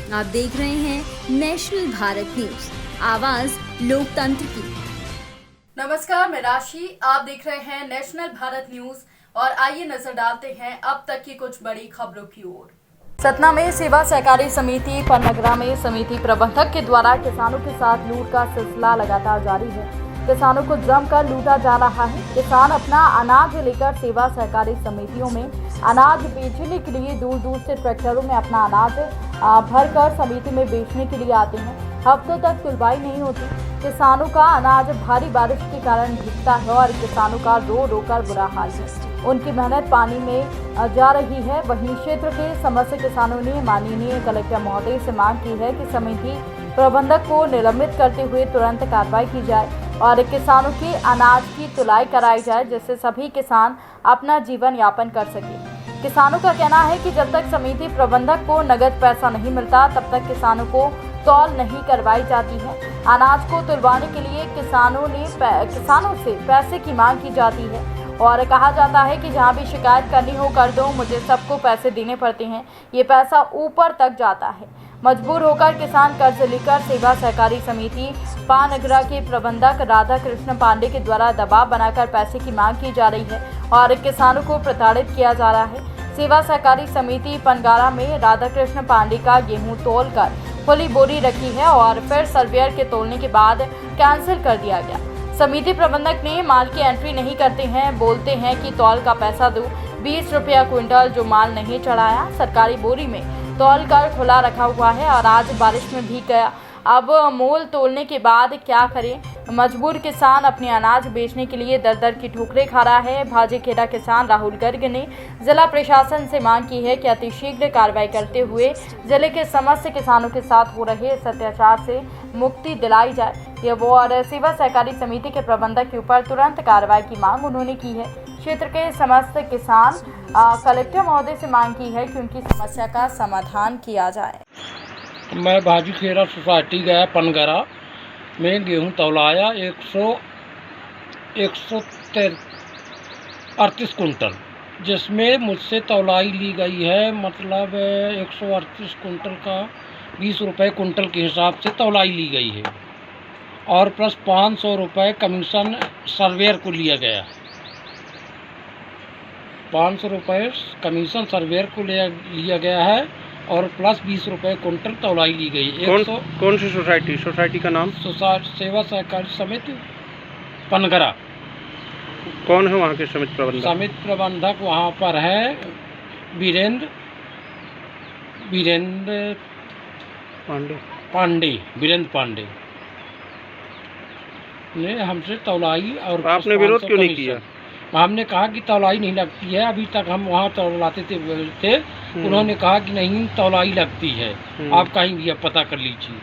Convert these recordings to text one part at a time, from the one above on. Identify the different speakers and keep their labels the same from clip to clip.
Speaker 1: आप देख रहे हैं नेशनल भारत न्यूज, आवाज लोकतंत्र की।
Speaker 2: नमस्कार, मैं राशि। आप देख रहे हैं नेशनल भारत न्यूज और आइए नजर डालते हैं अब तक की कुछ बड़ी खबरों की ओर। सतना में सेवा सहकारी समिति पनगरा में समिति प्रबंधक के द्वारा किसानों के साथ लूट का सिलसिला लगातार जारी है। किसानों को जमकर लूटा जा रहा है। किसान अपना अनाज लेकर सेवा सहकारी समितियों में अनाज बेचने के लिए दूर दूर से ट्रैक्टरों में अपना अनाज भरकर समिति में बेचने के लिए आते हैं। हफ्तों तक तुलवाई नहीं होती। किसानों का अनाज भारी बारिश के कारण भीगता है और किसानों का रो रो कर बुरा हाल है। उनकी मेहनत पानी में जा रही है। वहीं क्षेत्र के समस्त किसानों ने माननीय कलेक्टर महोदय से मांग की है कि समिति प्रबंधक को निलंबित करते हुए तुरंत कार्रवाई की जाए और किसानों के अनाज की तुलाई कराई जाए, जिससे सभी किसान अपना जीवन यापन कर सके। किसानों का कहना है कि जब तक समिति प्रबंधक को नगद पैसा नहीं मिलता तब तक किसानों को तौल नहीं करवाई जाती है। अनाज को तुलवाने के लिए किसानों से पैसे की मांग की जाती है और कहा जाता है कि जहां भी शिकायत करनी हो कर दो, मुझे सबको पैसे देने पड़ते हैं। ये पैसा ऊपर तक जाता है। मजबूर होकर किसान कर्ज लेकर सेवा सहकारी समिति पानगरा के प्रबंधक राधा कृष्ण पांडे के द्वारा दबाव बनाकर पैसे की मांग की जा रही है और किसानों को प्रताड़ित किया जा रहा है। सेवा सहकारी समिति पनगारा में राधा कृष्ण पांडे का गेहूं तोलकर खुली बोरी रखी है और फिर सर्वेयर के तोलने के बाद कैंसिल कर दिया गया। समिति प्रबंधक ने माल की एंट्री नहीं करते हैं, बोलते हैं कि तौल का पैसा दो, 20 रुपया क्विंटल जो माल नहीं चढ़ाया। सरकारी बोरी में तौल कर खुला रखा हुआ है और आज बारिश में भीग गया। अब मोल तोलने के बाद क्या करें? मजबूर किसान अपने अनाज बेचने के लिए दर दर की ठोकरें खा रहा है। भाजीखेड़ा किसान राहुल गर्ग ने जिला प्रशासन से मांग की है कि अतिशीघ्र कार्रवाई करते हुए जिले के समस्त किसानों के साथ हो रहे इस अत्याचार से मुक्ति दिलाई जाए। ये वो और सेवा सहकारी समिति के प्रबंधक के ऊपर तुरंत कार्रवाई की मांग उन्होंने की है। क्षेत्र के समस्त किसान कलेक्टर महोदय से मांग की है कि उनकी समस्या का समाधान किया जाए।
Speaker 3: मैं भाजीखेड़ा सोसाइटी गया पनगरा में गेहूं तौलाया 138 कुंटल, जिसमें मुझसे तौलाई ली गई है। मतलब 138 कुंटल का 20 रुपये कुंटल के हिसाब से तौलाई ली गई है और प्लस 500 रुपये कमीशन सर्वेयर को लिया गया। 500 रुपये कमीशन सर्वेयर को लिया गया है और प्लस 20 रुपये कुंटल तौलाई ली गई।
Speaker 4: कौन सी सोसाइटी का नाम?
Speaker 3: सेवा सहकारी समिति पनगरा।
Speaker 4: कौन है वहाँ के समिति प्रबंधक?
Speaker 3: समिति प्रबंधक वहाँ पर है वीरेंद्र पांडे ने हमसे तौलाई और
Speaker 4: आपने विरोध क्यों नहीं किया?
Speaker 3: हमने कहा कि तौलाई नहीं लगती है। अभी तक हम वहाँ तौलाते थे उन्होंने कहा कि नहीं तौलाई लगती है, आप कहीं भी अब पता कर लीजिए।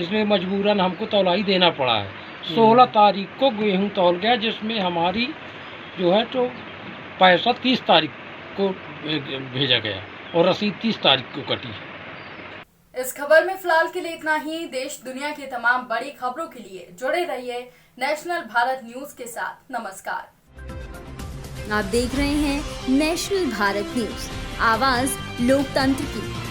Speaker 3: इसमें मजबूरन हमको तौलाई देना पड़ा है। 16 तारीख को गेहूं तौल गया, जिसमें हमारी जो है तो पैसा 30 तारीख को भेजा गया और रसीद 30 तारीख को कटी है।
Speaker 2: इस खबर में फिलहाल के लिए इतना ही। देश दुनिया की तमाम बड़ी खबरों के लिए जुड़े रहिए नेशनल भारत न्यूज के साथ। नमस्कार।
Speaker 1: आप देख रहे हैं नेशनल भारत न्यूज, आवाज लोकतंत्र की।